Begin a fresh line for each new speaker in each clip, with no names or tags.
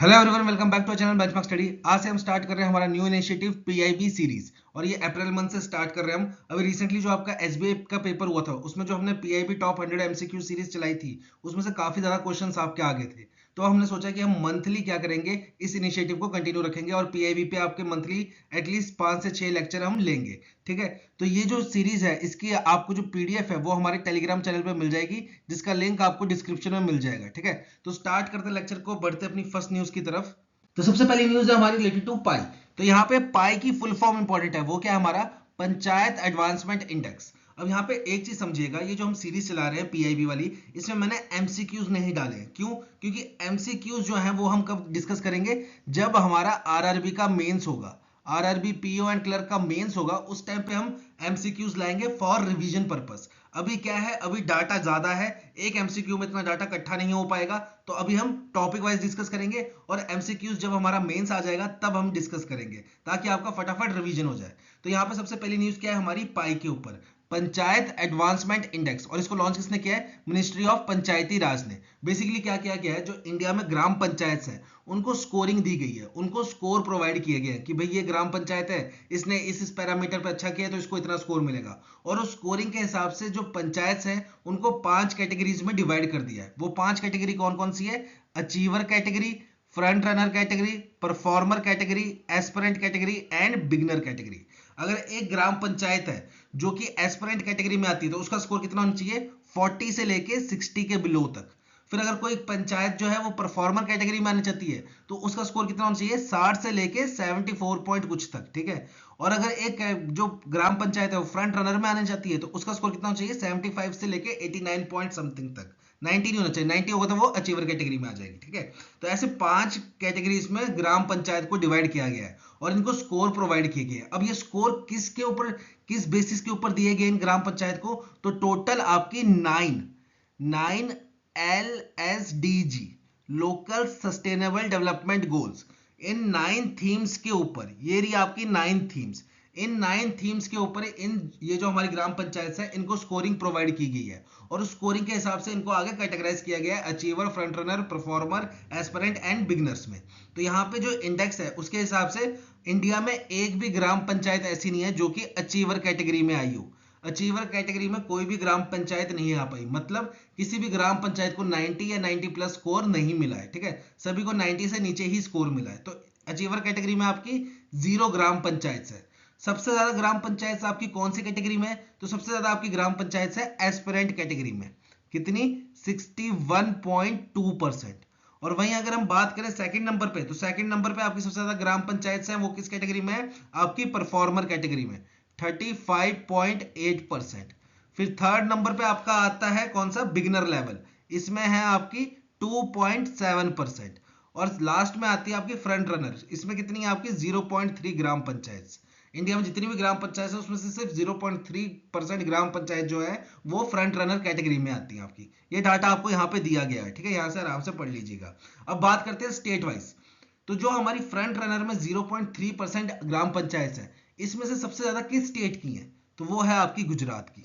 Hello everyone, welcome back to channel benchmark study. आज से हम स्टार्ट कर रहे हैं हमारा न्यू इनिशिएटिव पीआईबी सीरीज और ये अप्रैल मंथ से स्टार्ट कर रहे हैं हम। अभी रिसेंटली जो आपका एसबीआई का पेपर हुआ था उसमें जो हमने पीआईबी टॉप 100 एमसीक्यू सीरीज चलाई थी उसमें से काफी ज्यादा क्वेश्चंस आपके आगे थे। तो हमने सोचा कि हम मंथली क्या करेंगे, इस इनिशिएटिव को कंटिन्यू रखेंगे और पीआईबी पे आपके मंथली एटलीस्ट 5 से 6 लेक्चर हम लेंगे। ठीक है, तो ये जो सीरीज है इसकी आपको जो पीडीएफ है वो हमारे टेलीग्राम चैनल पे मिल जाएगी, जिसका लिंक आपको डिस्क्रिप्शन में मिल जाएगा। ठीक है, तो स्टार्ट करते लेक्चर को, बढ़ते अपनी फर्स्ट न्यूज की तरफ। तो सबसे पहली न्यूज है हमारी रिलेटेड टू पाई। तो यहाँ पे पाई की फुल फॉर्म इंपॉर्टेंट है, वो क्या है हमारा पंचायत एडवांसमेंट इंडेक्स। अब यहाँ पे एक चीज समझिएगा, ये जो हम सीरीज चला रहे हैं पीआईबी वाली, इसमें मैंने एमसीक्यूज नहीं डाले हैं। क्यों? क्योंकि एमसीक्यूज जो है वो हम कब डिस्कस करेंगे, जब हमारा आरआरबी का मेंस होगा, आरआरबी पीओ एंड क्लर्क का मेंस होगा, उस टाइम पे हम एमसीक्यूज लाएंगे फॉर रिवीजन पर्पस। अभी क्या है, अभी डाटा ज्यादा है, एक एमसीक्यू में इतना डाटा इकट्ठा नहीं हो पाएगा, तो अभी हम टॉपिक वाइज डिस्कस करेंगे और एमसीक्यूज जब हमारा मेंस आ जाएगा तब हम डिस्कस करेंगे, ताकि आपका फटाफट रिवीजन हो जाए। तो यहाँ पे सबसे पहली न्यूज क्या है हमारी, पाई के ऊपर पंचायत एडवांसमेंट इंडेक्स। और इसको लॉन्च किसने किया है? मिनिस्ट्री ऑफ पंचायती राज ने। बेसिकली क्या किया गया है, जो इंडिया में ग्राम पंचायत है उनको स्कोरिंग दी गई है, उनको स्कोर प्रोवाइड किया गया है कि भाई ये ग्राम पंचायत है, इसने इस पैरामीटर पे अच्छा किया तो इसको इतना स्कोर मिलेगा। और उस स्कोरिंग के हिसाब से जो पंचायत है उनको 5 कैटेगरीज में डिवाइड कर दिया है। वो 5 कैटेगरी कौन कौन सी है? Achiever category, front runner category, performer category, aspirant category and beginner category. अगर एक ग्राम पंचायत है जो कि एस्पिरेंट कैटेगरी में आती है तो उसका स्कोर कितना होना चाहिए? 40 से लेके 60 के बिलो तक। फिर अगर कोई पंचायत जो है वो परफॉर्मर कैटेगरी में आनी चाहती है तो उसका स्कोर कितना होना चाहिए? 60 से लेके 74 पॉइंट कुछ तक। ठीक है, और अगर एक जो ग्राम पंचायत है वो फ्रंट रनर में आने चाहती है तो उसका स्कोर कितना होना चाहिए? 75 से लेके 89 पॉइंट समथिंग तक। 90 नहीं होना चाहिए, 90 होगा तो वो अचीवर कैटेगरी में आ जाएगी। ठीक है, तो ऐसे 5 कैटेगरीज में ग्राम पंचायत को डिवाइड किया गया है और इनको स्कोर प्रोवाइड किए गए। अब ये स्कोर किसके ऊपर, किस बेसिस के ऊपर दिए गए इन ग्राम पंचायत को? तो टोटल आपकी 9 LSDG, local sustainable development goals, इन 9 थीम्स के ऊपर, ये रही आपकी 9 थीम्स, इन 9 थीम्स के ऊपर इन ये जो हमारी ग्राम पंचायत है इनको स्कोरिंग प्रोवाइड की गई है और उस स्कोरिंग के हिसाब से इनको आगे कैटेगराइज किया गया है achiever, front runner, performer, aspirant and beginners में। तो यहाँ पे जो इंडेक्स है उसके हिसाब से इंडिया में एक भी ग्राम पंचायत ऐसी नहीं है जो कि अचीवर कैटेगरी में आई हो। अचीवर कैटेगरी में कोई भी ग्राम पंचायत नहीं आ पाई, मतलब किसी भी ग्राम पंचायत को 90 या 90 प्लस स्कोर नहीं मिला है। ठीक है, सभी को 90 से नीचे ही स्कोर मिला है। तो अचीवर कैटेगरी में आपकी 0 ग्राम पंचायत है। सबसे ज्यादा ग्राम पंचायत आपकी कौन सी कैटेगरी में है? तो सबसे ज्यादा आपकी ग्राम पंचायत है एस्पिरेंट कैटेगरी में। कितनी? 61.2%। और वहीं अगर हम बात करें सेकंड नंबर पे, तो सेकंड नंबर पे आपकी सबसे ज्यादा ग्राम पंचायत है वो किस कैटेगरी में है? आपकी परफॉर्मर कैटेगरी में, 35.8%। फिर थर्ड नंबर पे आपका आता है कौन सा? बिगनर लेवल, इसमें है आपकी 2.7%। और लास्ट में आती है आपकी फ्रंट रनर, इसमें कितनी है आपकी? 0.3 ग्राम पंचायत। इंडिया में जितनी भी ग्राम पंचायत है उसमें से सिर्फ 0.3% ग्राम पंचायत जो है वो फ्रंट रनर कैटेगरी में आती है आपकी। ये डाटा आपको यहाँ पे दिया गया है। ठीक है, यहाँ से आराम से पढ़ लीजिएगा। अब बात करते हैं स्टेट वाइज। तो जो हमारी फ्रंट रनर में 0.3% ग्राम पंचायत है, इसमें से सबसे ज्यादा किस स्टेट की है? तो वो है आपकी गुजरात की,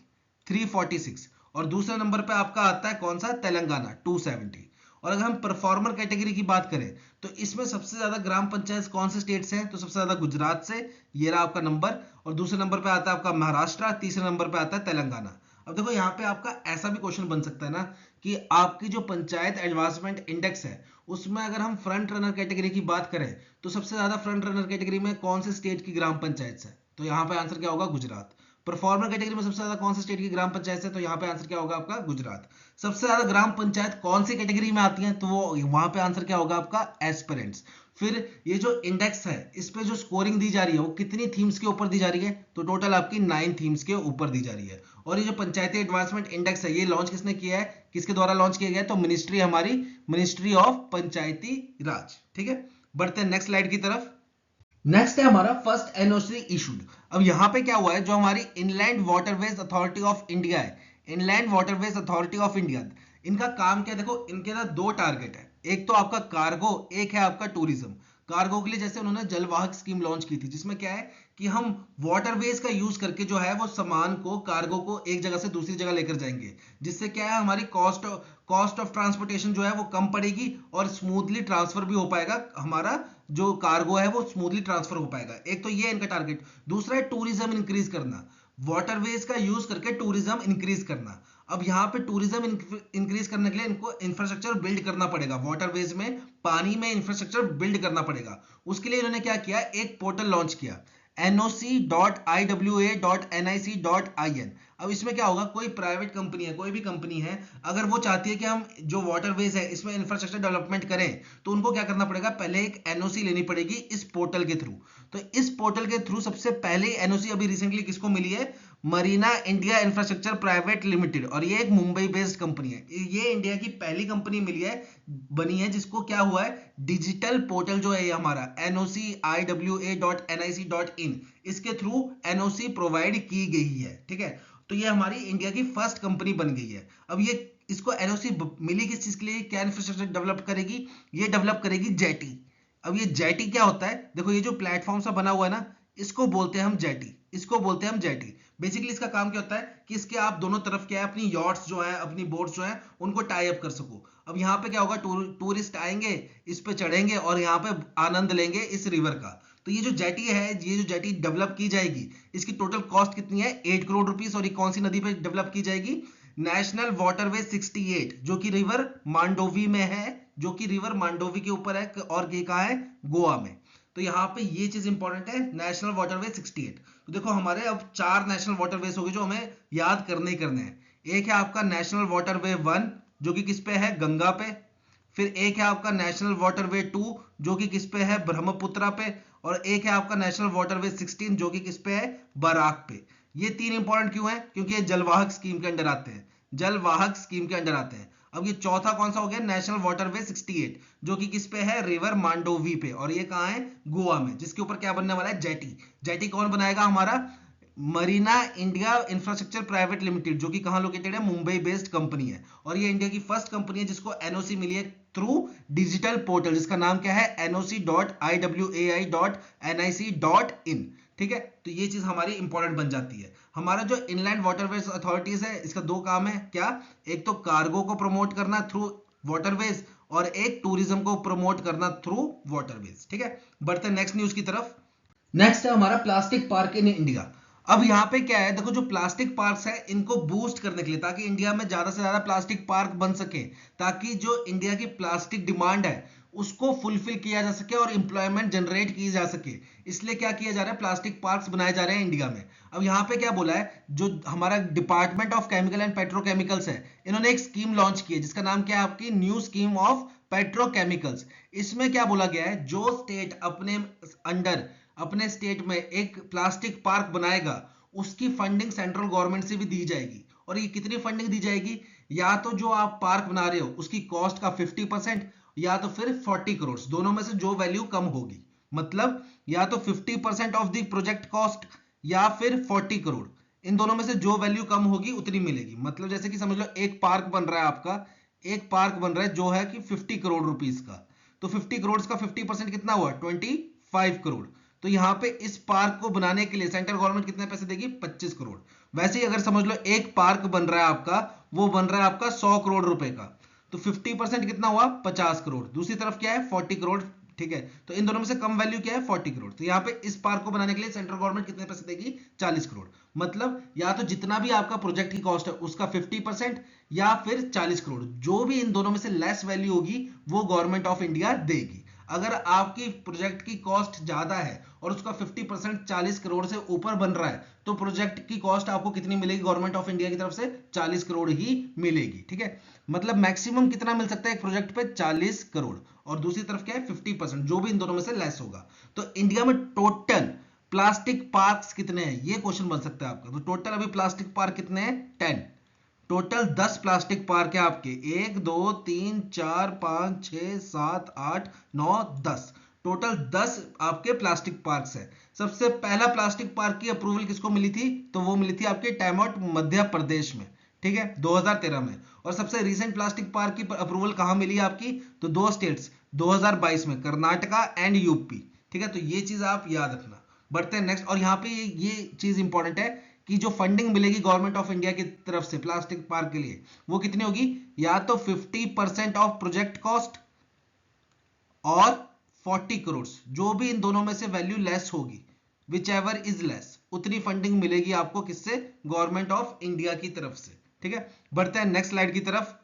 346। और दूसरे नंबर पे आपका आता है कौन सा? तेलंगाना, 270। और अगर हम परफॉर्मर कैटेगरी की बात करें तो इसमें सबसे ज्यादा ग्राम पंचायत कौन से स्टेट से हैं? तो सबसे ज्यादा गुजरात से, ये रहा आपका नंबर। और दूसरे नंबर पे आता है आपका महाराष्ट्र, तीसरे नंबर पे आता है तेलंगाना। अब देखो यहाँ पे आपका ऐसा भी क्वेश्चन बन सकता है ना कि आपकी जो पंचायत एडवांसमेंट इंडेक्स है उसमें अगर हम फ्रंट रनर कैटेगरी की बात करें तो सबसे ज्यादा फ्रंट रनर कैटेगरी में कौन से स्टेट की ग्राम पंचायत है? तो यहाँ पे आंसर क्या होगा? गुजरात। परफॉर्मर कैटेगरी में सबसे ज्यादा कौन से स्टेट की ग्राम पंचायत है? तो यहाँ पे आंसर क्या होगा आपका? गुजरात। सबसे ज्यादा ग्राम पंचायत कौन सी कैटेगरी में आती है? तो वो वहां पे आंसर क्या होगा आपका? एस्पिरेंट्स। फिर ये जो इंडेक्स है इस पे जो स्कोरिंग दी जा रही है वो कितनी थीम्स के ऊपर दी जा रही है? तो टोटल आपकी 9 थीम्स के ऊपर दी जा रही है। और ये जो पंचायती एडवांसमेंट इंडेक्स है ये लॉन्च किसने किया है, किसके द्वारा लॉन्च किया गया है? तो मिनिस्ट्री, हमारी मिनिस्ट्री ऑफ पंचायती राज। ठीक है, बढ़ते हैं नेक्स्ट स्लाइड की तरफ। नेक्स्ट है हमारा फर्स्ट एनओसी इशूड। अब यहां पे क्या हुआ है, जो हमारी inland waterways authority of India है, inland waterways authority of India, इनका काम क्या है? देखो इनके ना 2 टारगेट है, एक तो आपका कार्गो, एक है आपका टूरिज्म। कार्गो के लिए जैसे उन्होंने जलवाहक स्कीम लॉन्च की थी जिसमें क्या है कि हम वाटरवेज का यूज करके जो है वो सामान को, कार्गो को एक जगह से दूसरी जगह लेकर जाएंगे, जिससे क्या है हमारी कॉस्ट कॉस्ट ऑफ ट्रांसपोर्टेशन जो है वो कम पड़ेगी और स्मूथली ट्रांसफर भी हो पाएगा, हमारा जो कार्गो है वो स्मूथली ट्रांसफर हो पाएगा। एक तो ये इनका टारगेट। दूसरा है टूरिज्म इंक्रीज करना, वाटरवेज का यूज करके टूरिज्म इंक्रीज करना। अब यहाँ पे टूरिज्म इंक्रीज करने के लिए इनको इंफ्रास्ट्रक्चर बिल्ड करना पड़ेगा, वाटरवेज में, पानी में इंफ्रास्ट्रक्चर बिल्ड करना पड़ेगा। उसके लिए इन्होंने क्या किया, एक पोर्टल लॉन्च किया, noc.iwa.nic.in। अब इसमें क्या होगा, कोई प्राइवेट कंपनी है, कोई भी कंपनी है, अगर वो चाहती है कि हम जो वाटरवेज है इसमें इंफ्रास्ट्रक्चर डेवलपमेंट करें, तो उनको क्या करना पड़ेगा, पहले एक एनओसी लेनी पड़ेगी इस पोर्टल के थ्रू। तो इस पोर्टल के थ्रू सबसे पहले एनओसी अभी रिसेंटली किसको मिली है, Marina India infrastructure private limited, और ये एक मुंबई बेस्ड कंपनी है। ये इंडिया की पहली कंपनी मिली है, बनी है, जिसको क्या हुआ है, डिजिटल पोर्टल जो है ये हमारा noc.iwa.nic.in, इसके थ्रू एनओसी प्रोवाइड की गई है। ठीक है, तो ये हमारी इंडिया की फर्स्ट कंपनी बन गई है। अब ये इसको एनओसी मिली किस चीज के लिए, क्या इंफ्रास्ट्रक्चर डेवलप करेगी, ये डेवलप करेगी जेटी। अब ये जेटी क्या होता है, देखो ये जो प्लेटफॉर्म सा बना हुआ है ना, इसको बोलते हैं हम जेटी, इसको बोलते हैं हम जेटी। बेसिकली इसका काम क्या होता है कि इसके आप दोनों तरफ क्या है, अपनी यॉट्स जो है, अपनी बोट्स जो है, उनको टाई अप कर सको। अब यहाँ पे क्या होगा, टूरिस्ट आएंगे, इस पे चढ़ेंगे और यहाँ पे आनंद लेंगे इस रिवर का। तो ये जो जेटी है, ये जो जेटी डेवलप की जाएगी, इसकी टोटल कॉस्ट कितनी है, 8 करोड़ रुपीस। और ये कौन सी नदी पे डेवलप की जाएगी, नेशनल वाटरवे 68, जो कि रिवर मांडोवी में है, जो कि रिवर मांडोवी के ऊपर है, और ये कहाँ है, गोवा में। तो यहाँ पे ये चीज इंपॉर्टेंट है, नेशनल वाटरवे 68। तो देखो हमारे अब 4 नेशनल वाटरवेज हो गए जो हमें याद करने ही करने हैं। एक है आपका नेशनल वाटरवे 1, जो कि किस पे है, गंगा पे। फिर एक है आपका नेशनल वाटरवे 2, जो कि किस पे है, ब्रह्मपुत्रा पे। और एक है आपका नेशनल वाटरवे 16, जो कि किस पे है, बराक पे। ये 3 इंपॉर्टेंट क्यों है, क्योंकि ये जलवाहक स्कीम के अंडर आते हैं, जलवाहक स्कीम के अंडर आते हैं। अब ये चौथा कौन सा हो गया, नेशनल वाटरवे 68, जो कि किस पे है, रिवर मांडोवी पे, और ये कहाँ है, गोवा में, जिसके ऊपर क्या बनने वाला है, जेटी। जेटी कौन बनाएगा, हमारा Marina India infrastructure private limited, जो कि कहां लोकेटेड है, मुंबई बेस्ड कंपनी है। और ये इंडिया की फर्स्ट कंपनी है जिसको एनओसी मिली है थ्रू डिजिटल पोर्टल, जिसका नाम क्या है, noc.iwa.nic.in। ठीक है, तो ये चीज हमारी इंपॉर्टेंट बन जाती है। हमारा जो इनलैंड वाटरवेज अथॉरिटीज है, इसका 2 काम है, क्या, एक तो कार्गो को प्रमोट करना थ्रू वाटरवेज, और एक टूरिज्म को प्रमोट करना थ्रू वाटरवेज। ठीक है, बढ़ते हैं नेक्स्ट न्यूज की तरफ। नेक्स्ट है हमारा प्लास्टिक पार्क इन इंडिया। अब यहाँ पे क्या है, देखो जो प्लास्टिक पार्क्स है, इनको बूस्ट करने के लिए, ताकि इंडिया में ज्यादा से ज्यादा प्लास्टिक पार्क बन सके, ताकि जो इंडिया की प्लास्टिक डिमांड है उसको फुलफिल किया जा सके और इंप्लॉयमेंट जनरेट की जा सके, इसलिए क्या किया जा रहा है, प्लास्टिक पार्क्स बनाए जा रहे हैं इंडिया में। अब यहाँ पे क्या बोला है, जो हमारा department of chemical and petrochemicals है, इन्होंने एक स्कीम लॉन्च की है, जिसका नाम क्या है, आपकी न्यू स्कीम ऑफ पेट्रोकेमिकल्स। इसमें क्या बोला गया है, जो स्टेट अपने अंडर, अपने स्टेट में एक प्लास्टिक पार्क बनाएगा, उसकी फंडिंग सेंट्रल गवर्नमेंट से भी दी जाएगी। और ये कितनी फंडिंग दी जाएगी, या तो जो आप पार्क बना रहे हो उसकी कॉस्ट का 50%, या तो फिर 40 करोड़, दोनों में से जो वैल्यू कम होगी। मतलब या तो 50% ऑफ द प्रोजेक्ट कॉस्ट, या फिर 40 करोड़, इन दोनों में से जो वैल्यू कम होगी उतनी मिलेगी। मतलब जैसे कि समझ लो एक पार्क बन रहा है आपका, एक पार्क बन रहा है जो है कि 50 करोड़ रुपीस का, तो 50 करोड़ का 50% कितना हुआ, 25 करोड़। तो यहाँ पे इस पार्क को बनाने के लिए सेंट्रल गवर्नमेंट कितने पैसे देगी, 25 करोड़। वैसे ही अगर समझ लो एक पार्क बन रहा है आपका, वो बन रहा है आपका 100 करोड़ रुपए का, तो 50% कितना हुआ, 50 करोड़। दूसरी तरफ क्या है, 40 करोड़। ठीक है, तो इन दोनों में से कम वैल्यू क्या है, 40 करोड़। तो यहाँ पे इस पार्क को बनाने के लिए सेंट्रल गवर्नमेंट कितने पैसे देगी, 40 करोड़। मतलब या तो जितना भी आपका प्रोजेक्ट की कॉस्ट है उसका 50%, या फिर 40 करोड़, जो भी इन दोनों में से लेस वैल्यू होगी वो गवर्नमेंट ऑफ इंडिया देगी। अगर आपकी प्रोजेक्ट की कॉस्ट ज्यादा है और उसका 50% 40 करोड़ से ऊपर बन रहा है, तो प्रोजेक्ट की कॉस्ट आपको कितनी मिलेगी, गवर्नमेंट ऑफ इंडिया की तरफ से 40 करोड़ ही मिलेगी। ठीक है, मतलब मैक्सिमम कितना मिल सकता है एक प्रोजेक्ट पे, 40 करोड़। और दूसरी तरफ क्या है, 50%, जो भी इन दोनों में से लेस होगा। तो इंडिया में टोटल प्लास्टिक पार्क्स कितने हैं, ये क्वेश्चन बन सकता है आपका। तो टोटल अभी प्लास्टिक पार्क कितने हैं, 10। टोटल 10 प्लास्टिक पार्क है आपके, 1 2 3 4 5 6 7 8 9 10, टोटल 10 आपके प्लास्टिक पार्क्स है। सबसे पहला प्लास्टिक पार्क की अप्रूवल किसको मिली थी, तो वो मिली थी आपके टाइमआउट मध्य प्रदेश में। ठीक है, 2013 में। और सबसे रीसेंट प्लास्टिक पार्क की अप्रूवल कहां मिली आपकी, तो 2 स्टेट्स 2022 में, कर्नाटका एंड यूपी। ठीक है, तो ये चीज आप याद रखना। बढ़ते हैं नेक्स्ट। और यहाँ पे ये चीज इंपॉर्टेंट है कि जो फंडिंग मिलेगी गवर्नमेंट ऑफ इंडिया की तरफ से प्लास्टिक पार्क के लिए वो कितनी होगी, या तो 50% ऑफ प्रोजेक्ट कॉस्ट और 40 करोड़, जो भी इन दोनों में से वैल्यू लेस होगी, विच एवर इज लेस, उतनी फंडिंग मिलेगी आपको किससे, गवर्नमेंट ऑफ इंडिया की तरफ से। ठीक है, बढ़ते हैं नेक्स्ट स्लाइड की तरफ।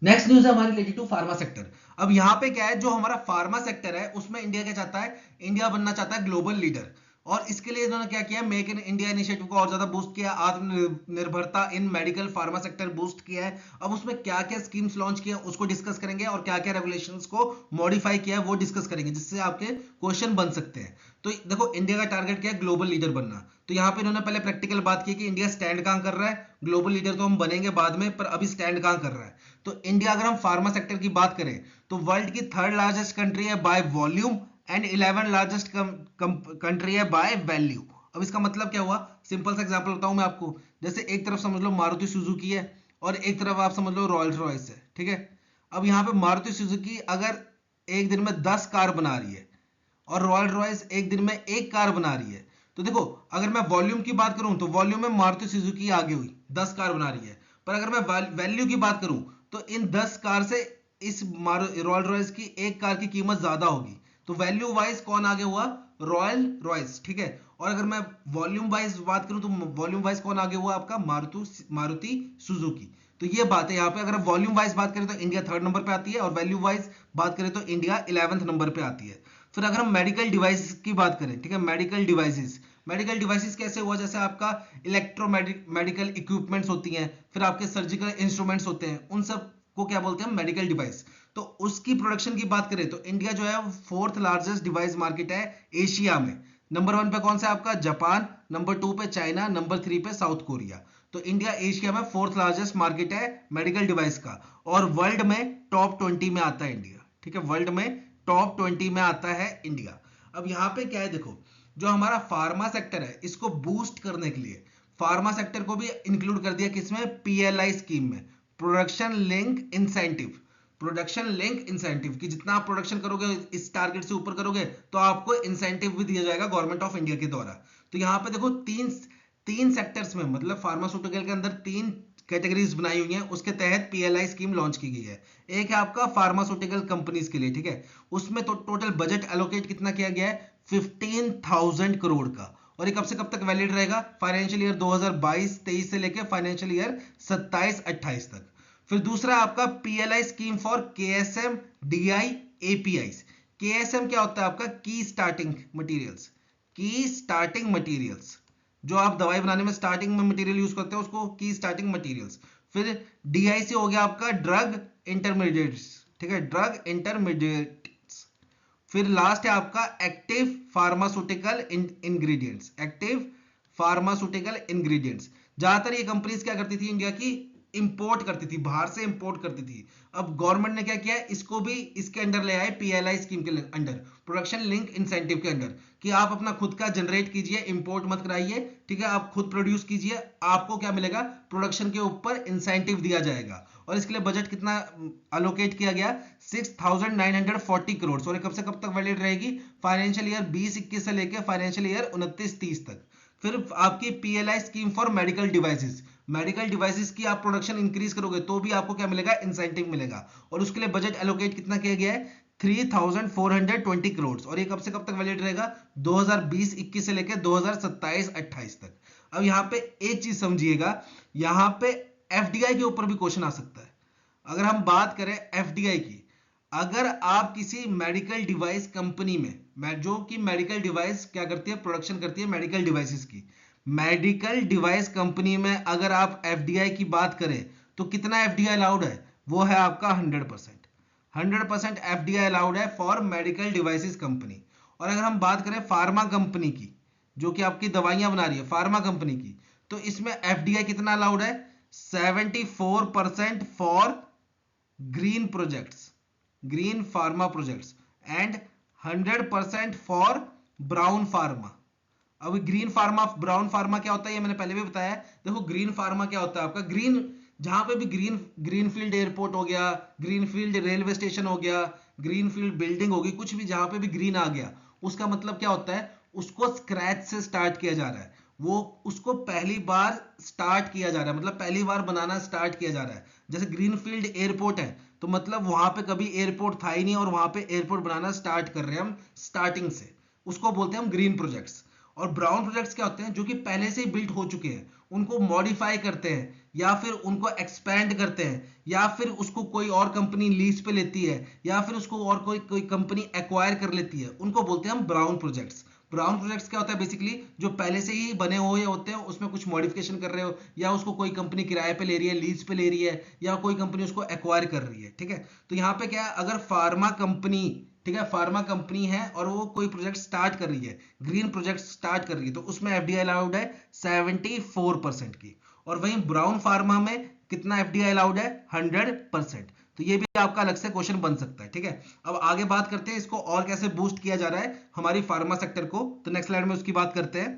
नेक्स्ट न्यूज है हमारी रिलेटेड टू फार्मा सेक्टर। अब यहाँ पे क्या है, जो हमारा फार्मा सेक्टर है उसमें इंडिया क्या चाहता है, इंडिया बनना चाहता है ग्लोबल लीडर, और इसके लिए इन्होंने क्या किया, मेक इन इंडिया इनिशिएटिव को और ज्यादा बूस्ट किया, आत्मनिर्भरता इन मेडिकल फार्मा सेक्टर बूस्ट किया है। अब उसमें क्या क्या स्कीम्स लॉन्च किया उसको डिस्कस करेंगे, और क्या क्या रेगुलेशंस को मॉडिफाई किया है वो डिस्कस करेंगे, जिससे आपके क्वेश्चन बन सकते हैं। तो देखो इंडिया का टारगेट क्या है, ग्लोबल लीडर बनना। तो यहाँ पे इन्होंने पहले प्रैक्टिकल बात की कि इंडिया स्टैंड कहां कर रहा है, ग्लोबल लीडर तो हम बनेंगे बाद में, पर अभी स्टैंड कहां कर रहा है। तो इंडिया अगर हम फार्मा सेक्टर की बात करें तो वर्ल्ड की 3rd लार्जेस्ट कंट्री है by volume and 11 largest country है बाय वैल्यू। अब इसका मतलब क्या हुआ, सिंपल सा एग्जांपल बताऊं मैं आपको, जैसे एक तरफ समझ लो मारुति सुजुकी है और एक तरफ आप समझ लो रॉयल्स रॉयस है। ठीक है, अब यहाँ पे मारुति सुजुकी अगर एक दिन में 10 कार बना रही है और रॉयल रॉयस एक दिन में 1 कार बना रही है, तो देखो अगर मैं वॉल्यूम की बात करूं तो वॉल्यूम में मारुति सुजुकी आगे हुई, 10 कार बना रही है, पर अगर मैं वैल्यू की बात करूं तो इन 10 कार से इस रॉयल रॉयस की 1 कार की कीमत ज्यादा होगी, तो वैल्यू वाइज कौन आगे हुआ, रॉयल रॉयस। ठीक है, और अगर मैं वॉल्यूम वाइज बात करूं तो वॉल्यूम वाइज कौन आगे हुआ, आपका मारुति सुजुकी। तो ये बात है, यहाँ पे अगर वॉल्यूम वाइज बात करें तो इंडिया 3rd नंबर पे आती है, और वैल्यू वाइज बात करें तो इंडिया 11th नंबर पे आती है। फिर अगर हम मेडिकल डिवाइसेस की बात करें, ठीक है, मेडिकल डिवाइसेस कैसे हुआ, जैसे आपका मेडिकल इक्विपमेंट्स होती हैं, फिर आपके सर्जिकल इंस्ट्रूमेंट्स होते हैं, उन सब को क्या बोलते हैं, मेडिकल डिवाइस। तो उसकी प्रोडक्शन की बात करें तो इंडिया जो है 4th लार्जेस्ट डिवाइस मार्केट है एशिया में। नंबर 1 पे कौन सा आपका जापान, नंबर 2 पे चाइना, नंबर 3 पे साउथ कोरिया। तो इंडिया एशिया में 4th लार्जेस्ट मार्केट है मेडिकल डिवाइस का, और वर्ल्ड में टॉप 20 में आता है इंडिया। ठीक है, वर्ल्ड में टॉप 20 में आता है इंडिया। अब यहाँ पे क्या है, देखो जो हमारा फार्मा सेक्टर है इसको बूस्ट करने के लिए फार्मा सेक्टर को भी इंक्लूड कर दिया किसमें, पीएलआई स्कीम में, production link incentive. Production link incentive कि जितना आप प्रोडक्शन करोगे इस टारगेट से ऊपर करोगे तो आपको इंसेंटिव भी दिया जाएगा गवर्नमेंट ऑफ इंडिया के द्वारा। तो यहाँ पे देखो तीन सेक्टर्स में, मतलब फार्मास्यूटिकल के अंदर 3 कैटेगरीज बनाई हुई हैं, उसके तहत पीएलआई स्कीम लॉन्च की गई है। एक है आपका फार्मास्यूटिकल कंपनीज के लिए, ठीक है, उसमें तो टोटल बजट एलोकेट कितना किया गया है, 15,000 करोड़ का, और ये कब से कब तक वैलिड रहेगा, फाइनेंशियल ईयर 2022-23 से लेकर फाइनेंशियल ईयर 27-28 तक। फिर दूसरा आपका PLI scheme for KSM DI APIs. KSM क्या होता है आपका, की स्टार्टिंग मटेरियल्स, जो आप दवाई बनाने में स्टार्टिंग में मटेरियल यूज करते हैं उसको की स्टार्टिंग मटेरियल्स। फिर डीआईसी हो गया आपका ड्रग इंटरमीडिएट्स, ठीक है, ड्रग इंटरमीडिएट्स। फिर लास्ट है आपका एक्टिव फार्मास्यूटिकल इंग्रेडिएंट्स। ज्यादातर ये कंपनीज क्या करती थी, इंडिया की इंपोर्ट करती थी, बाहर से इंपोर्ट करती थी। अब गवर्नमेंट ने क्या किया, इसको भी इसके अंडर ले आए, पीएलआई स्कीम के अंडर, प्रोडक्शन लिंक इंसेंटिव के अंडर, कि आप अपना खुद का जनरेट कीजिए, इंपोर्ट मत कराइए। ठीक है, आप खुद प्रोड्यूस कीजिए, आपको क्या मिलेगा, प्रोडक्शन के ऊपर इंसेंटिव दिया जाएगा। और इसके लिए बजट कितना अलोकेट किया गया, 6,940 करोड़। और कब से कब तक वैलिड रहेगी, फाइनेंशियल ईयर 20-21 से लेकर फाइनेंशियल ईयर 29-30 तक। फिर आपकी PLI scheme for medical devices की आप प्रोडक्शन इंक्रीज करोगे तो भी आपको क्या मिलेगा, इंसेंटिव मिलेगा, और उसके लिए बजट एलोकेट कितना किया गया है, 3,420 करोड़। और ये कब से कब तक वैलिड रहेगा, 2020-21 से लेकर 2027-28 तक। अब यहाँ पे एक चीज समझिएगा, यहाँ पे एफडीआई के ऊपर भी क्वेश्चन आ सकता है। अगर हम बात करें एफडीआई की, अगर आप किसी मेडिकल डिवाइस कंपनी में, जो कि मेडिकल डिवाइस क्या करती है, प्रोडक्शन करती है मेडिकल डिवाइसेस की, मेडिकल डिवाइस कंपनी में अगर आप एफडीआई की बात करें तो कितना एफडीआई अलाउड है, वो है आपका 100% एफडीआई अलाउड है फॉर मेडिकल डिवाइसेस कंपनी। और अगर हम बात करें फार्मा कंपनी की, जो कि आपकी दवाइयां बना रही है फार्मा कंपनी की, तो इसमें एफडीआई कितना अलाउड है, 74% for green pharma projects and 100% for brown pharma. अब ग्रीन फार्मा ब्राउन फार्मा क्या होता है, ये मैंने पहले भी बताया है। देखो ग्रीन फार्मा क्या होता है आपका, ग्रीन जहां पे भी ग्रीनफील्ड एयरपोर्ट हो गया, ग्रीनफील्ड रेलवे स्टेशन हो गया, ग्रीनफील्ड बिल्डिंग होगी, कुछ भी जहां पे भी ग्रीन आ गया, उसका मतलब क्या होता है, उसको स्क्रैच से स्टार्ट किया जा रहा है, वो उसको पहली बार स्टार्ट किया जा रहा है, मतलब पहली बार बनाना स्टार्ट किया जा रहा है। जैसे ग्रीनफील्ड एयरपोर्ट है, तो मतलब वहां पे कभी एयरपोर्ट था ही नहीं और वहां पे एयरपोर्ट बनाना स्टार्ट कर रहे हैं हम स्टार्टिंग से, उसको बोलते हैं हम ग्रीन प्रोजेक्ट्स। और ब्राउन प्रोजेक्ट्स क्या होते हैं, जो कि पहले से ही बिल्ट हो चुके हैं, उनको मॉडिफाई करते हैं या फिर उनको एक्सपैंड करते हैं या फिर उसको कोई और कंपनी लीज पे लेती है या फिर उसको और कोई कोई कंपनी एक्वायर कर लेती है, उनको बोलते हैं हम ब्राउन प्रोजेक्ट्स। ब्राउन प्रोजेक्ट्स क्या होता है, बेसिकली जो पहले से ही बने हुए होते हैं, उसमें कुछ मॉडिफिकेशन कर रहे हो या उसको कोई कंपनी किराए पे ले रही है, लीज पे ले रही है या कोई कंपनी उसको एक्वायर कर रही है। ठीक है, तो यहाँ पे क्या है, अगर फार्मा कंपनी, ठीक है, फार्मा कंपनी है और वो कोई प्रोजेक्ट स्टार्ट कर रही है, ग्रीन प्रोजेक्ट स्टार्ट कर रही है, तो उसमें एफडीआई अलाउड है 74% की। और वहीं ब्राउन फार्मा में कितना एफडीआई अलाउड है, 100%। तो ये भी आपका अलग से क्वेश्चन बन सकता है। ठीक है, अब आगे बात करते हैं इसको और कैसे बूस्ट किया जा रहा है हमारी फार्मा सेक्टर को, तो नेक्स्ट स्लाइड में उसकी बात करते हैं।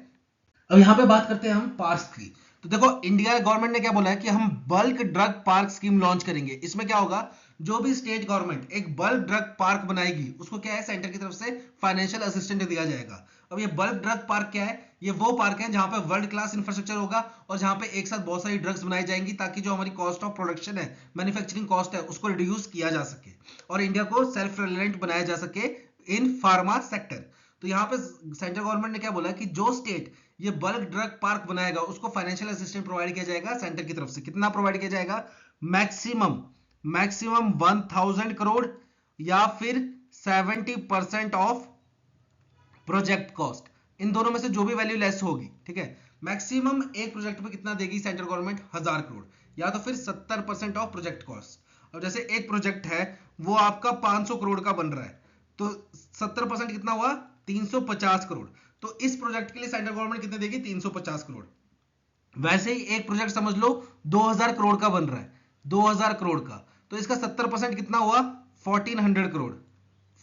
अब यहाँ पे बात करते हैं हम पार्क्स की। तो देखो इंडिया गवर्नमेंट ने क्या बोला है कि हम bulk drug park scheme launch करेंगे। इसमें क्या होगा, जो भी स्टेट गवर्नमेंट एक बल्क ड्रग पार्क बनाएगी, उसको क्या है, सेंटर की तरफ से फाइनेंशियल असिस्टेंस दिया जाएगा। अब ये बल्क ड्रग पार्क क्या है, ये वो पार्क है जहां पे वर्ल्ड क्लास इंफ्रास्ट्रक्चर होगा और जहां पे एक साथ बहुत सारी ड्रग्स बनाई जाएंगी, ताकि जो हमारी कॉस्ट ऑफ प्रोडक्शन है, मैन्युफैक्चरिंग कॉस्ट है, उसको रिड्यूस किया जा सके और इंडिया को सेल्फ रिलायंट बनाया जा सके इन फार्मा सेक्टर। तो यहाँ पे सेंट्रल गवर्नमेंट ने क्या बोला कि जो स्टेट ये बल्क ड्रग पार्क बनाएगा, उसको फाइनेंशियल असिस्टेंस प्रोवाइड किया जाएगा सेंटर की तरफ से। कितना प्रोवाइड किया जाएगा, मैक्सिमम मैक्सिमम 1000 करोड़ या फिर 70% ऑफ प्रोजेक्ट कॉस्ट। इन दोनों में से जो भी वैल्यू लेस होगी, ठीक है, मैक्सिमम एक प्रोजेक्ट पे कितना देगी सेंट्रल गवर्नमेंट, 1000 करोड़, या तो फिर 70% ऑफ प्रोजेक्ट कॉस्ट। अब जैसे एक प्रोजेक्ट है वो आपका 500 करोड़ का बन रहा है, तो 70% कितना हुआ, 350 करोड़। तो इस प्रोजेक्ट के लिए सेंट्रल गवर्नमेंट कितने देगी, 350 करोड़। वैसे ही एक प्रोजेक्ट समझ लो 2000 करोड़ का बन रहा है, 2000 करोड़ का, तो इसका 70% कितना हुआ, 1400 करोड़,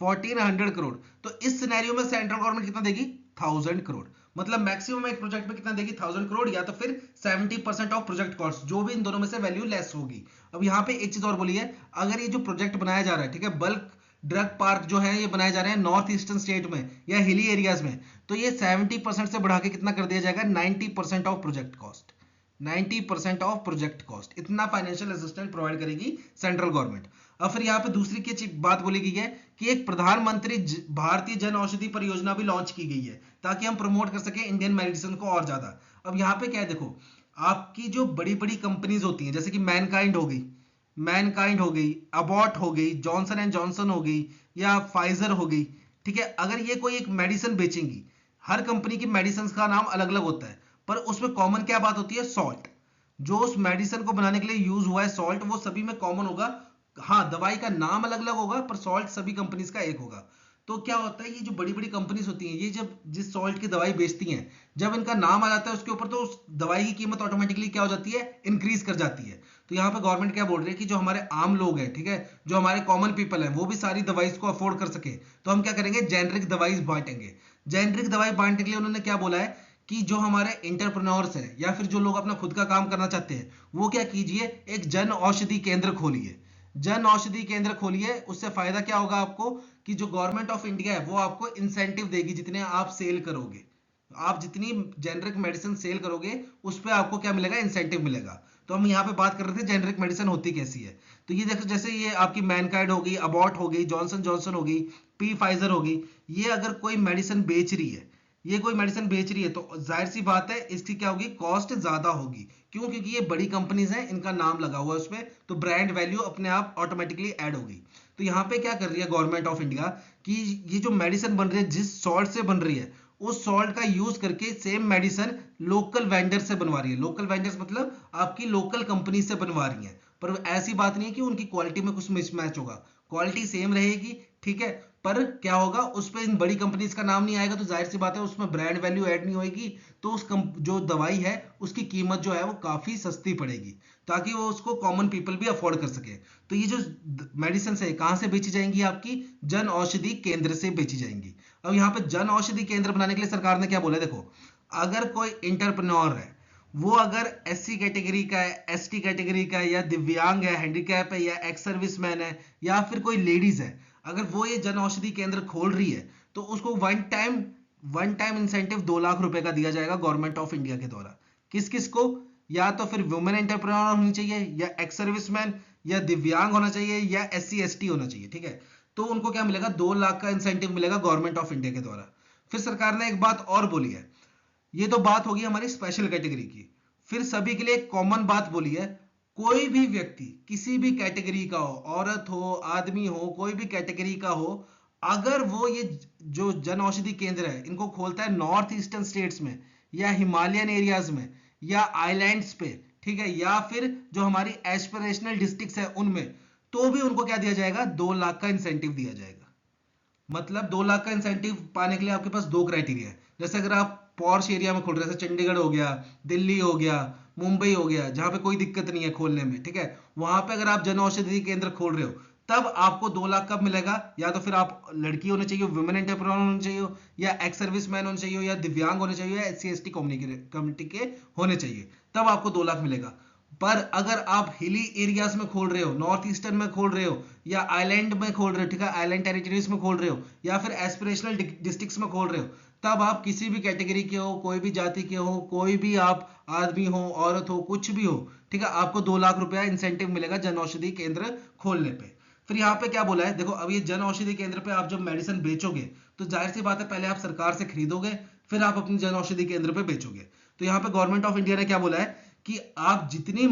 1400 करोड़। तो इस सिनेरियो में सेंट्रल गवर्नमेंट कितना देगी, 1000 करोड़। मतलब मैक्सिमम एक प्रोजेक्ट पे कितना देगी, 1000 करोड़, या तो फिर 70% ऑफ प्रोजेक्ट कॉस्ट, जो भी इन दोनों में से वैल्यू लेस होगी। अब यहाँ पे एक चीज और बोली है, अगर ये जो प्रोजेक्ट बनाया जा रहा है, ठीक है, बल्क ड्रग पार्क जो है ये बनाए जा रहे हैं नॉर्थ ईस्टर्न स्टेट में या हिली एरियाज में, तो ये 70% से बढ़ा के कितना कर दिया जाएगा, 90% of project cost, 90% of project cost, इतना फाइनेंशियल असिस्टेंस प्रोवाइड करेगी सेंट्रल गवर्नमेंट। अब फिर यहाँ पे दूसरी की बात बोली गई है कि एक प्रधानमंत्री भारतीय जन औषधि परियोजना भी लॉन्च की गई है, ताकि हम प्रमोट कर सके इंडियन मेडिसिन को और ज्यादा। अब यहाँ पे क्या है, देखो आपकी जो बड़ी बड़ी कंपनीज होती हैं, जैसे कि मैनकाइंड हो गई, मैनकाइंड हो गई, अबॉट हो गई, जॉनसन एंड जॉनसन हो गई या फाइजर हो गई, ठीक है, अगर ये कोई एक मेडिसिन बेचेंगी, हर कंपनी की मेडिसिन का नाम अलग अलग होता है, पर उसमें कॉमन क्या बात होती है, सॉल्ट। जो उस मेडिसिन को बनाने के लिए यूज हुआ है सॉल्ट, वो सभी में कॉमन होगा। हाँ, दवाई का नाम अलग अलग होगा पर सॉल्ट सभी कंपनीज का एक होगा। तो क्या होता है, ये जो बड़ी बड़ी कंपनीज होती हैं, ये जब जिस सॉल्ट की दवाई बेचती हैं, जब इनका नाम आ जाता है उसके ऊपर, तो उस दवाई की कीमत ऑटोमेटिकली क्या हो जाती है, इंक्रीज कर जाती है। तो यहाँ पे गवर्नमेंट क्या बोल रही है कि जो हमारे आम लोग हैं, ठीक है, जो हमारे कॉमन पीपल हैं, वो भी सारी दवाई को अफोर्ड कर सके, तो हम क्या करेंगे, जेनरिक दवाई बांटेंगे। जेनरिक दवाई बांटने के लिए उन्होंने क्या बोला है कि जो हमारे इंटरप्रेन्योर्स हैं या फिर जो लोग अपना खुद का काम करना चाहते हैं, वो क्या कीजिए, एक जन औषधि केंद्र खोलिए। जन औषधि केंद्र खोलिए, उससे फायदा क्या होगा आपको, कि जो गवर्नमेंट ऑफ इंडिया है वो आपको इंसेंटिव देगी, जितने आप सेल करोगे, आप जितनी जेनरिक मेडिसिन सेल करोगे उस पर आपको क्या मिलेगा, इंसेंटिव मिलेगा। तो हम यहाँ पे बात कर रहे थे जेनरिक मेडिसिन होती कैसी है। तो ये देखो, जैसे ये आपकी मैनकाइंड हो गई, अबॉट हो गई, जॉनसन जॉनसन हो गई, पी फाइजर हो गई, ये अगर कोई मेडिसिन बेच रही है, ये कोई मेडिसिन बेच रही है, तो जाहिर सी बात है इसकी क्या होगी, कॉस्ट ज्यादा होगी। क्यों, क्योंकि ये बड़ी कंपनीज हैं, इनका नाम लगा हुआ है उसमें, तो ब्रांड वैल्यू अपने आप ऑटोमेटिकली ऐड होगी। तो यहाँ पे क्या कर रही है गवर्नमेंट ऑफ इंडिया, कि ये जो मेडिसिन बन रही है, जिस सॉल्ट से बन रही है, उस सॉल्ट का यूज करके सेम मेडिसिन लोकल वेंडर से बनवा रही है। लोकल वेंडर्स मतलब आपकी लोकल कंपनी से बनवा रही है, पर ऐसी बात नहीं है कि उनकी क्वालिटी में कुछ मिसमैच होगा, क्वालिटी सेम रहेगी, ठीक है, पर क्या होगा, उस पर इन बड़ी कंपनीज का नाम नहीं आएगा, तो जाहिर सी बात है उसमें ब्रांड वैल्यू ऐड नहीं होगी, तो उस जो दवाई है उसकी कीमत जो है वो काफी सस्ती पड़ेगी, ताकि वो उसको कॉमन पीपल भी अफोर्ड कर सके। तो ये जो मेडिसिन है कहाँ से बेची जाएंगी, आपकी जन औषधि केंद्र से बेची जाएंगी। अब यहाँ पे जन औषधि केंद्र बनाने के लिए सरकार ने क्या बोला, देखो अगर कोई इंटरप्रेन्योर है, वो अगर एससी कैटेगरी का है, एसटी कैटेगरी का है, या दिव्यांग है, हैंडीकैप है, या एक्स सर्विसमैन है, या फिर कोई लेडीज है, अगर वो ये जन औषधि केंद्र खोल रही है, तो उसको one time one time incentive 2 lakh रुपए का दिया जाएगा गवर्नमेंट ऑफ इंडिया के द्वारा। किस किस को? या तो फिर वुमेन एंटरप्रेन्योर होनी चाहिए, या एक्स सर्विसमैन, या दिव्यांग होना चाहिए, या SC ST होना चाहिए, ठीक है। तो उनको क्या मिलेगा? 2 लाख का इंसेंटिव मिलेगा गवर्नमेंट ऑफ इंडिया के द्वारा। फिर सरकार ने एक बात और बोली है, ये तो बात होगी हमारी स्पेशल कैटेगरी की। फिर सभी के लिए एक कॉमन बात बोली है, कोई भी व्यक्ति किसी भी कैटेगरी का हो, औरत हो, आदमी हो, कोई भी कैटेगरी का हो, अगर वो ये जो जन औषधि केंद्र है इनको खोलता है नॉर्थ ईस्टर्न स्टेट्स में, या हिमालयन एरियाज में, या आइलैंड्स पे, ठीक है, या फिर जो हमारी एस्पिरेशनल डिस्ट्रिक्ट्स है उनमें, तो भी उनको क्या दिया जाएगा? 2 लाख का इंसेंटिव दिया जाएगा। मतलब 2 लाख का इंसेंटिव पाने के लिए आपके पास 2 क्राइटेरिया है। जैसे अगर आप पॉर्श एरिया में खोल रहे हैं, जैसे चंडीगढ़ हो गया, दिल्ली हो गया, मुंबई हो गया, जहां पे कोई दिक्कत नहीं है खोलने में, ठीक है, वहां पे अगर आप जन औषधि केंद्र खोल रहे हो, तब आपको 2 लाख कब मिलेगा? या तो फिर आप लड़की होने चाहिए, वुमेन एंटरप्रेन्योर होने चाहिए, या एक्स सर्विसमैन होने चाहिए, या दिव्यांग होने चाहिए, या SC ST कम्युनिटी के होने चाहिए, तब आपको 2 लाख मिलेगा। पर अगर आप हिली एरियाज में खोल रहे हो, नॉर्थ ईस्टर्न में खोल रहे हो, या आइलैंड में खोल रहे हो, ठीक है, आइलैंड टेरिटरीज में खोल रहे हो, या फिर एस्पिरेशनल डिस्ट्रिक्ट्स में खोल रहे हो, तब आप किसी भी कैटेगरी के हो, कोई भी जाति के हो, कोई भी आप आदमी हो, औरत हो, कुछ भी हो, ठीक है, आपको 2 लाख रुपया इंसेंटिव मिलेगा जन औषधि केंद्र खोलने पे। फिर यहाँ पे क्या बोला है देखो, अब ये जन औषधि केंद्र पे आप जब मेडिसिन बेचोगे, तो जाहिर सी बात है पहले आप सरकार से खरीदोगे, फिर आप अपनी जन औषधि केंद्र पे बेचोगे। तो यहाँ पे गवर्नमेंट ऑफ इंडिया ने क्या बोला है कि आप जितनी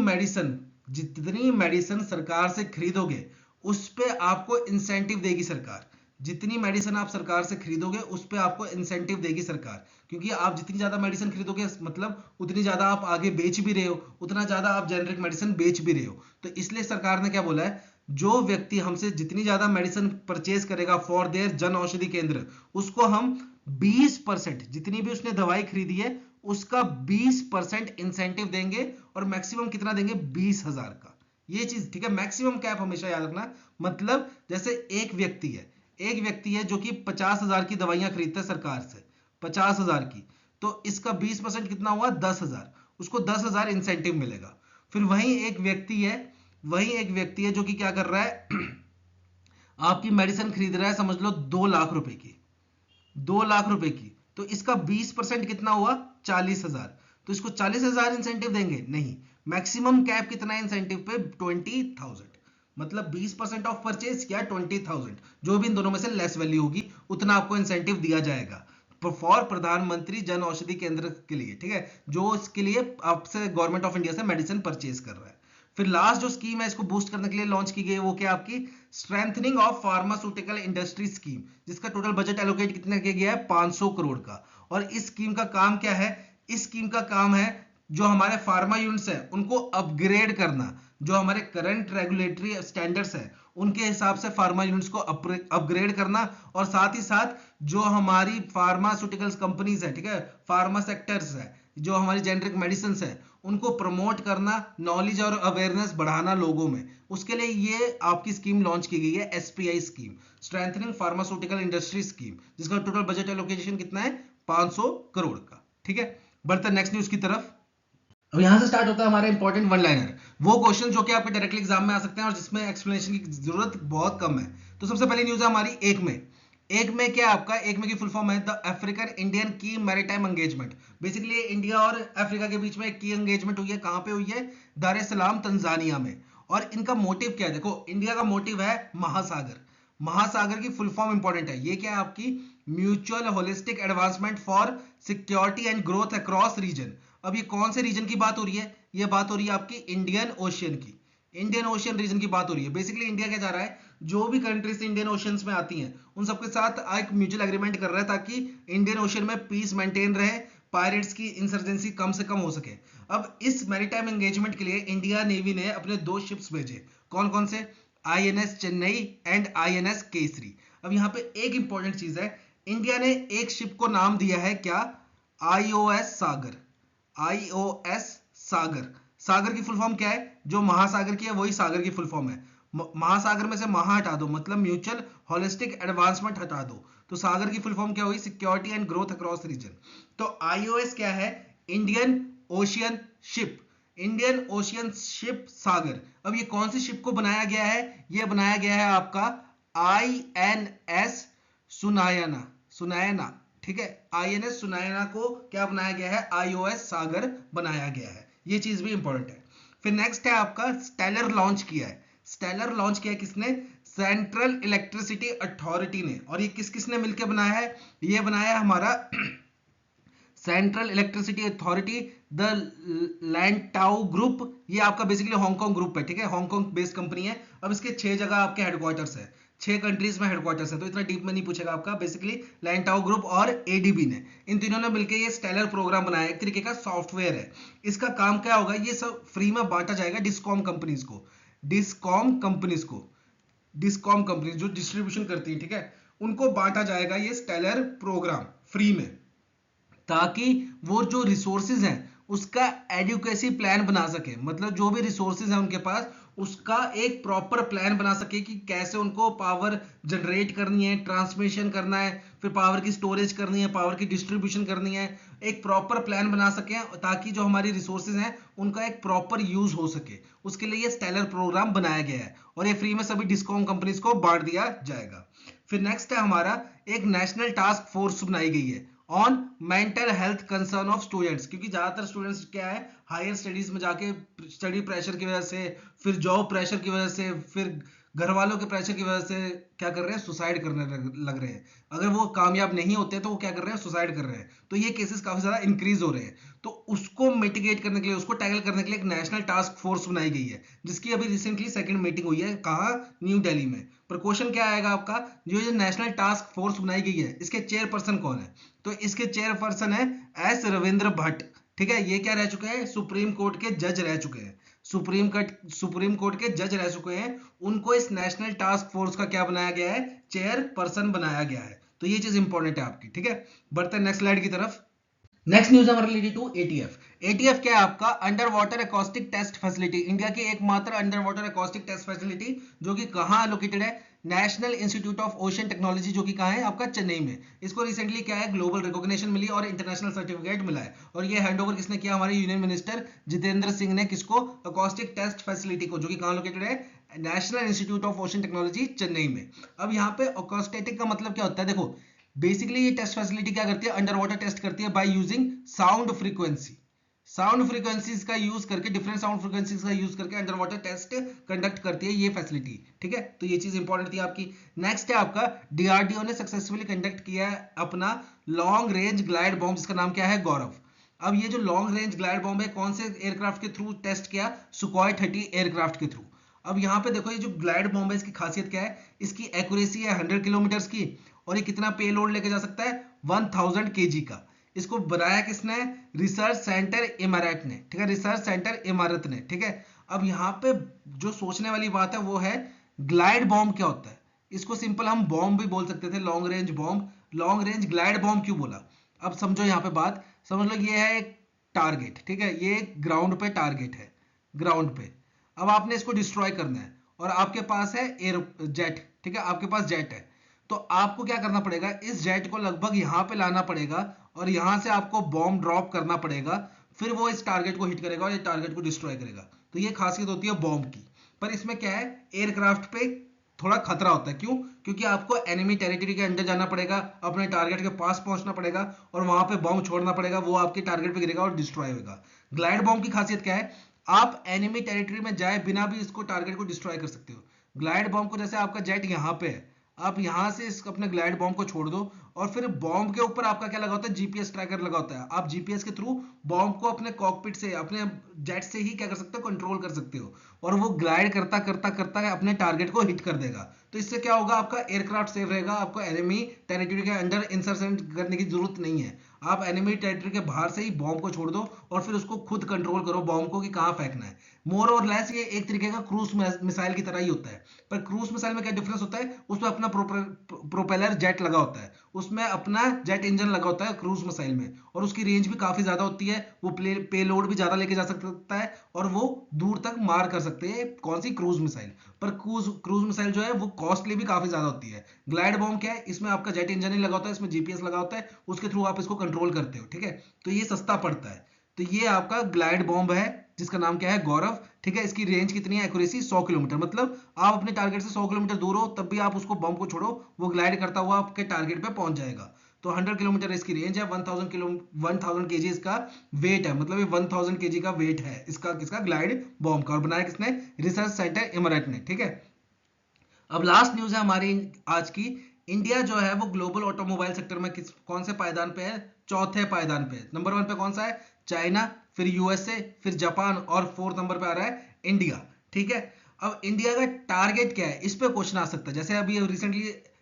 मेडिसिन सरकार से खरीदोगे, उस पे आपको इंसेंटिव देगी सरकार। जितनी मेडिसिन आप सरकार से खरीदोगे, उस पे आपको इंसेंटिव देगी सरकार, क्योंकि आप जितनी ज्यादा मेडिसिन खरीदोगे, मतलब उतनी ज्यादा आप आगे बेच भी रहे हो, उतना ज्यादा आप जेनरिक मेडिसिन बेच भी रहे हो। तो इसलिए सरकार ने क्या बोला है, जो व्यक्ति हमसे जितनी ज्यादा मेडिसिन परचेज करेगा फॉर देयर जन औषधि केंद्र, उसको हम 20%, जितनी भी उसने दवाई खरीदी है उसका 20% इंसेंटिव देंगे। और मैक्सिमम कितना देंगे? 20,000 का। ये चीज ठीक है, मैक्सिमम कैप हमेशा याद रखना। मतलब जैसे एक व्यक्ति है जो कि 50,000 की दवाइयां खरीदता है सरकार से, 50,000 की, तो इसका 20% कितना हुआ? 10,000। उसको 10,000 इंसेंटिव मिलेगा। फिर वही एक व्यक्ति है जो कि क्या कर रहा है आपकी मेडिसिन खरीद रहा है, समझ लो 2 लाख रुपए की, 2 लाख रुपए की, तो इसका 20% कितना हुआ? 40,000। तो इसको 40,000 इंसेंटिव देंगे? नहीं, मैक्सिमम कैप कितना है इंसेंटिव पे? 20,000। मतलब 20% ऑफ परचेज या 20,000, जो भी इन दोनों में से लेस वैल्यू होगी, उतना आपको इंसेंटिव दिया जाएगा फॉर प्रधानमंत्री जन औषधि केंद्र के लिए, ठीक है, जो इसके लिए आपसे गवर्नमेंट ऑफ इंडिया से मेडिसिन परचेज कर रहा है। फिर लास्ट जो स्कीम है इसको बूस्ट करने के लिए लॉन्च की गई है, वो क्या आपकी strengthening of pharmaceutical industry scheme, जिसका टोटल बजट एलोकेट कितना किया गया है? 500 करोड़ का। और इस स्कीम का काम क्या है? इस स्कीम का काम है जो हमारे फार्मा यूनिट्स है उनको अपग्रेड करना, जो हमारे करंट रेगुलेटरी स्टैंडर्ड्स है उनके हिसाब से फार्मा यूनिट्स को अपग्रेड करना, और साथ ही साथ जो हमारी फार्मास्यूटिकल्स कंपनीज है, ठीक है, फार्मा सेक्टर्स है, जो हमारी जेनरिक मेडिसिन है, उनको प्रमोट करना, नॉलेज और अवेयरनेस बढ़ाना लोगों में, उसके लिए ये आपकी स्कीम लॉन्च की गई है, SPI scheme, strengthening pharmaceutical industry scheme, जिसका टोटल बजट एलोकेशन कितना है? 500 करोड़ का। ठीक है, बढ़ते नेक्स्ट न्यूज की तरफ। अब यहां से स्टार्ट होता है हमारा इंपॉर्टेंट वन लाइनर, वो क्वेश्चन जो कि आपके डायरेक्टली एग्जाम में आ सकते हैं और जिसमें एक्सप्लेनेशन की जरूरत बहुत कम है। तो सबसे पहली न्यूज है हमारी एक में क्या आपका एक में की फुल फॉर्म है द अफ्रीकन इंडियन की मैरीटाइम एंगेजमेंट। बेसिकली इंडिया और अफ्रीका के बीच में एक की एंगेजमेंट हुई है। कहां पे हुई है? दार एस सलाम तंजानिया में। और इनका मोटिव क्या है? देखो, इंडिया का मोटिव है महासागर। महासागर की फुल फॉर्म इंपॉर्टेंट है, ये क्या है आपकी? Mutual holistic advancement for security and growth across region. अब ये कौन से रीजन की बात हो रही है? ये बात हो रही है आपकी इंडियन ओशियन की, इंडियन ओशियन रीजन की बात हो रही है। बेसिकली इंडिया क्या चाह रहा है, जो भी कंट्रीज इंडियन ओशियंस में आती हैं उन सबके साथ एक म्यूचुअल एग्रीमेंट कर रहा है ताकि इंडियन ओशियन में पीस मेंटेन रहे, पायरेट्स की इंसर्जेंसी कम से कम हो सके। अब इस मैरीटाइम एंगेजमेंट के लिए इंडिया नेवी ने अपने 2 शिप्स भेजे। कौन कौन से? INS Chennai and INS Kesari. अब यहाँ पे एक इंपॉर्टेंट चीज है, इंडिया ने एक शिप को नाम दिया है क्या? IOS सागर। IOS सागर। सागर की फुल फॉर्म क्या है? जो महासागर की है वही सागर की फुल फॉर्म है। महासागर में से महा हटा दो, मतलब म्यूचुअल होलिस्टिक एडवांसमेंट हटा दो, तो सागर की फुल फॉर्म क्या हुई? Security and growth across region. तो IOS क्या है? Indian ocean ship, Indian ocean ship Sagar. अब ये कौन सी शिप को बनाया गया है? ये बनाया गया है आपका INS सुनायना, ठीक है, INS सुनयना को क्या बनाया गया है, IOS सागर बनाया गया है, ये चीज भी इंपॉर्टेंट है। फिर नेक्स्ट है आपका स्टेलर लॉन्च किया है। स्टेलर लॉन्च किया है किसने, सेंट्रल इलेक्ट्रिसिटी अथॉरिटी ने। और ये किस किसने मिलकर बनाया है, ये बनाया है हमारा central electricity authority, the Lantau group, ये आपका बेसिकली हांगकांग ग्रुप है, ठीक है, हांगकांग बेस्ड कंपनी है। अब इसके 6 जगह आपके हेडक्वार्टर्स है, 6 कंट्रीज में हेडक्वार्टर्स है, तो इतना डीप में नहीं पूछेगा आपका। बेसिकली लैंटाओ ग्रुप और एडीबी ने, इन तीनों ने मिलकर ये स्टेलर प्रोग्राम बनाया, एक तरीके का सॉफ्टवेयर है। इसका काम क्या होगा, ये सब फ्री में बांटा जाएगा डिस्कॉम कंपनीज को, डिस्कॉम कंपनीज को, डिस्कॉम कंपनी जो डिस्ट्रीब्यूशन करती है, ठीक है, उनको बांटा जाएगा ये स्टेलर प्रोग्राम फ्री में, ताकि वो जो रिसोर्सेज हैं उसका एडुकेसी प्लान बना सके। मतलब जो भी रिसोर्सेज हैं उनके पास, उसका एक प्रॉपर प्लान बना सके कि कैसे उनको पावर जनरेट करनी है, ट्रांसमिशन करना है, फिर पावर की स्टोरेज करनी है, पावर की डिस्ट्रीब्यूशन करनी है, एक प्रॉपर प्लान बना सके ताकि जो हमारी रिसोर्सेज हैं उनका एक प्रॉपर यूज हो सके। उसके लिए ये स्टेलर प्रोग्राम बनाया गया है और ये फ्री में सभी डिस्कॉम कंपनीज को बांट दिया जाएगा। फिर नेक्स्ट है हमारा एक नेशनल टास्क फोर्स बनाई गई है on mental health concern of students, क्योंकि ज्यादातर स्टूडेंट्स क्या है, हायर स्टडीज में जाके स्टडी प्रेशर की वजह से, फिर जॉब प्रेशर की वजह से, फिर घर वालों के प्रेशर की वजह से क्या कर रहे हैं, सुसाइड करने लग रहे हैं। अगर वो कामयाब नहीं होते तो वो क्या कर रहे हैं, सुसाइड कर रहे हैं। तो ये केसेस काफी ज्यादा इंक्रीज हो रहे हैं। तो उसको मिटिगेट करने के लिए, उसको टैकल करने के लिए एक नेशनल टास्क फोर्स बनाई गई है, जिसकी अभी रिसेंटली सेकंड मीटिंग हुई है, कहाँ, न्यू दिल्ली में। पर क्वेश्चन क्या आएगा आपका, जो ये नेशनल टास्क फोर्स बनाई गई है इसके चेयरपर्सन कौन है, तो इसके चेयरपर्सन है एस रविंद्र भट्ट, ठीक है। ये क्या रह चुके हैं, सुप्रीम कोर्ट के जज रह चुके हैं, सुप्रीम कोर्ट के जज रह चुके हैं। उनको इस नेशनल टास्क फोर्स का क्या बनाया गया है, चेयरपर्सन बनाया गया है। तो ये चीज इंपॉर्टेंट है आपकी, ठीक है। बढ़ते हैं नेक्स्ट स्लाइड की तरफ। नेक्स्ट न्यूज हमारा रिलेटेड टू एटीएफ। एटीएफ क्या है आपका, under water acoustic test facility, India की एकमात्र under water acoustic test facility, जो कि कहां लोकेटेड है, national institute of ocean technology, जो कि कहां है आपका, चेन्नई में। इसको रिसेंटली क्या है, ग्लोबल रिकॉग्निशन मिली और इंटरनेशनल सर्टिफिकेट मिला है। और ये हैंडओवर किसने किया, हमारे यूनियन मिनिस्टर जितेंद्र सिंह ने, किसको, एकॉस्टिक टेस्ट फैसिलिटी को, जो कि कहां लोकेटेड है, national institute of ocean technology Chennai में। अब यहाँ पे एकॉस्टेटिक का मतलब क्या होता है, देखो बेसिकली ये टेस्ट फैसिलिटी क्या करती है, अंडर वाटर टेस्ट करती है by using sound frequency, sound frequencies का यूज करके, डिफरेंट साउंड फ्रीक्वेंसीज का यूज करके अंडर वाटर टेस्ट कंडक्ट करती है ये फैसिलिटी, ठीक है। तो ये चीज इंपॉर्टेंट थी आपकी। नेक्स्ट है आपका, डीआरडीओ ने सक्सेसफुली कंडक्ट किया है अपना लॉन्ग रेंज ग्लाइड बॉम्ब, जिसका नाम क्या है, गौरव। अब ये जो लॉन्ग रेंज ग्लाइड बॉम्ब है, कौन से एयरक्राफ्ट के थ्रू टेस्ट किया, सुखोई 30 एयरक्राफ्ट के थ्रू। अब यहाँ पे देखो, ये जो ग्लाइड बॉम्ब है, इसकी खासियत क्या है, इसकी एक्यूरेसी है 100 किलोमीटर की, और ये कितना पे लोड लेके जा सकता है, 1000 kg का। इसको बनाया किसने, रिसर्च सेंटर इमारत ने, ठीक है, रिसर्च सेंटर इमारत ने, ठीक है। अब यहाँ पे जो सोचने वाली बात है वो है, ग्लाइड बॉम्ब क्या होता है। इसको सिंपल हम बॉम्ब भी बोल सकते थे, long range bomb, long range glide bomb क्यों बोला। अब समझो यहाँ पे बात, समझ लो ये है एक टारगेट, ठीक है, ये ग्राउंड पे टारगेट है, ग्राउंड पे। अब आपने इसको डिस्ट्रॉय करना है और आपके पास है एयर जेट, ठीक है, आपके पास जेट है। तो आपको क्या करना पड़ेगा, इस जेट को लगभग यहां पे लाना पड़ेगा और यहां से आपको बॉम्ब ड्रॉप करना पड़ेगा, फिर वो इस टारगेट को हिट करेगा और इस टारगेट को डिस्ट्रॉय करेगा। तो ये खासियत होती है बॉम्ब की। पर इसमें क्या है, एयरक्राफ्ट पे थोड़ा खतरा होता है, क्यों, क्योंकि आपको एनिमी टेरिटरी के अंदर जाना पड़ेगा, अपने टारगेट के पास पहुंचना पड़ेगा और वहां पे बॉम्ब छोड़ना पड़ेगा, वो आपके टारगेट पे गिरेगा और डिस्ट्रॉय होगा। ग्लाइड बॉम्ब की खासियत क्या है, आप एनिमी टेरिटरी में जाए बिना भी इसको टारगेट को डिस्ट्रॉय कर सकते हो। ग्लाइड बॉम्ब को, जैसे आपका जेट यहाँ पे है, आप यहां से इस अपने ग्लाइड बॉम्ब को छोड़ दो और फिर बॉम्ब के ऊपर आपका क्या लगा होता है, जीपीएस ट्रैकर लगा होता है। आप जीपीएस के थ्रू बॉम्ब को अपने कॉकपिट से, अपने जेट से ही क्या कर सकते हो, कंट्रोल कर सकते हो, और वो ग्लाइड करता करता करता अपने टारगेट को हिट कर देगा। तो इससे क्या होगा, आपका एयरक्राफ्ट सेफ रहेगा, आपको एनिमी टेरिटरी के अंदर इंसर्शन करने की जरूरत नहीं है। आप एनिमी टेरिटरी के बाहर से ही बॉम्ब को छोड़ दो और फिर उसको खुद कंट्रोल करो बॉम्ब को कि कहां फेंकना है। मोर और लेस ये एक तरीके का क्रूज मिसाइल की तरह ही होता है। पर क्रूज मिसाइल में क्या डिफरेंस होता है, उसमें अपना प्रोपेलर जेट लगा होता है, उसमें अपना जेट इंजन लगा होता है क्रूज मिसाइल में, और उसकी रेंज भी काफी ज्यादा होती है, वो पेलोड भी ज्यादा लेके जा सकता है और वो दूर तक मार कर सकते हैं, कौन सी, क्रूज मिसाइल। पर क्रूज मिसाइल जो है वो कॉस्टली भी काफी ज्यादा होती है। ग्लाइड बॉम्ब क्या है, इसमें आपका जेट इंजन ही लगा होता है, इसमें जीपीएस लगा होता है, उसके थ्रू आप इसको कंट्रोल करते हो, ठीक है। तो ये सस्ता पड़ता है। तो ये आपका ग्लाइड बॉम्ब है, जिसका नाम क्या है, गौरव, ठीक है। इसकी रेंज कितनी है, एक्यूरेसी 100 किलोमीटर, मतलब आप अपने टारगेट से 100 किलोमीटर दूर हो तब भी आप उसको बॉम्ब को छोड़ो, वो ग्लाइड करता हुआ आपके टारगेट पे पहुंच जाएगा। तो 100 किलोमीटर इसकी रेंज है, 1000 केजी इसका वेट है, मतलब ये 1000 केजी का वेट है इसका किसका ग्लाइड बॉम्ब का, और बनाया किसने, रिसर्च सेंटर इमरत ने, ठीक है। अब लास्ट न्यूज है हमारी आज की, इंडिया जो है वो ग्लोबल ऑटोमोबाइल सेक्टर में कौन से पायदान पे है, चौथे पायदान पे। नंबर 1 पे कौन सा है, चाइना, फिर यूएसए, फिर जापान, और 4th नंबर पे आ रहा है इंडिया, ठीक है। अब इंडिया का टारगेट क्या है, इस पे क्वेश्चन आ सकता है। जैसे अभी रिसेंटली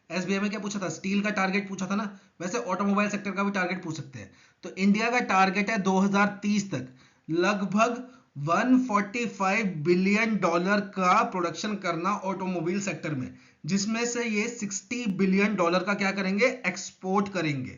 एसबीआई में क्या पूछा था, स्टील का टारगेट पूछा था ना, वैसे ऑटोमोबाइल सेक्टर का भी टारगेट पूछ सकते हैं। तो इंडिया का टारगेट है 2030 तक लगभग 145 बिलियन डॉलर का प्रोडक्शन करना ऑटोमोबाइल सेक्टर में, जिसमें से ये 60 बिलियन डॉलर का क्या करेंगे, एक्सपोर्ट करेंगे,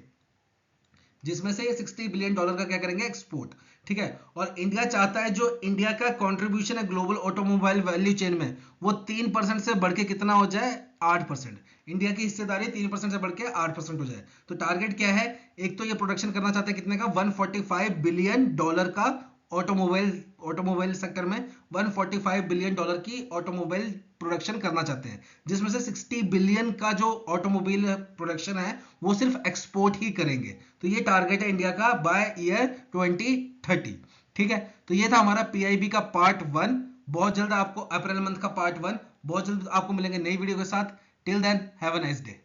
जिसमें से ये 60 बिलियन डॉलर का क्या करेंगे, एक्सपोर्ट, ठीक है। और इंडिया चाहता है जो इंडिया का कंट्रीब्यूशन है ग्लोबल ऑटोमोबाइल वैल्यू चेन में, वो 3% से बढ़ के कितना हो जाए, 8%। इंडिया की हिस्सेदारी 3% से बढ़ के 8% हो जाए। तो टारगेट क्या है, एक तो ये प्रोडक्शन करना चाहते हैं कितने का, 145 बिलियन डॉलर का ऑटोमोबाइल सेक्टर में 145 बिलियन डॉलर की ऑटोमोबाइल प्रोडक्शन करना चाहते हैं, जिसमें से 60 बिलियन का जो ऑटोमोबाइल प्रोडक्शन है वो सिर्फ एक्सपोर्ट ही करेंगे। तो ये टारगेट है इंडिया का बाय ईयर 2030, ठीक है। तो ये था हमारा पीआईबी का पार्ट 1। बहुत जल्द आपको अप्रैल मंथ का पार्ट 1 बहुत जल्द आपको मिलेंगे नई वीडियो के साथ। Till then have a nice day.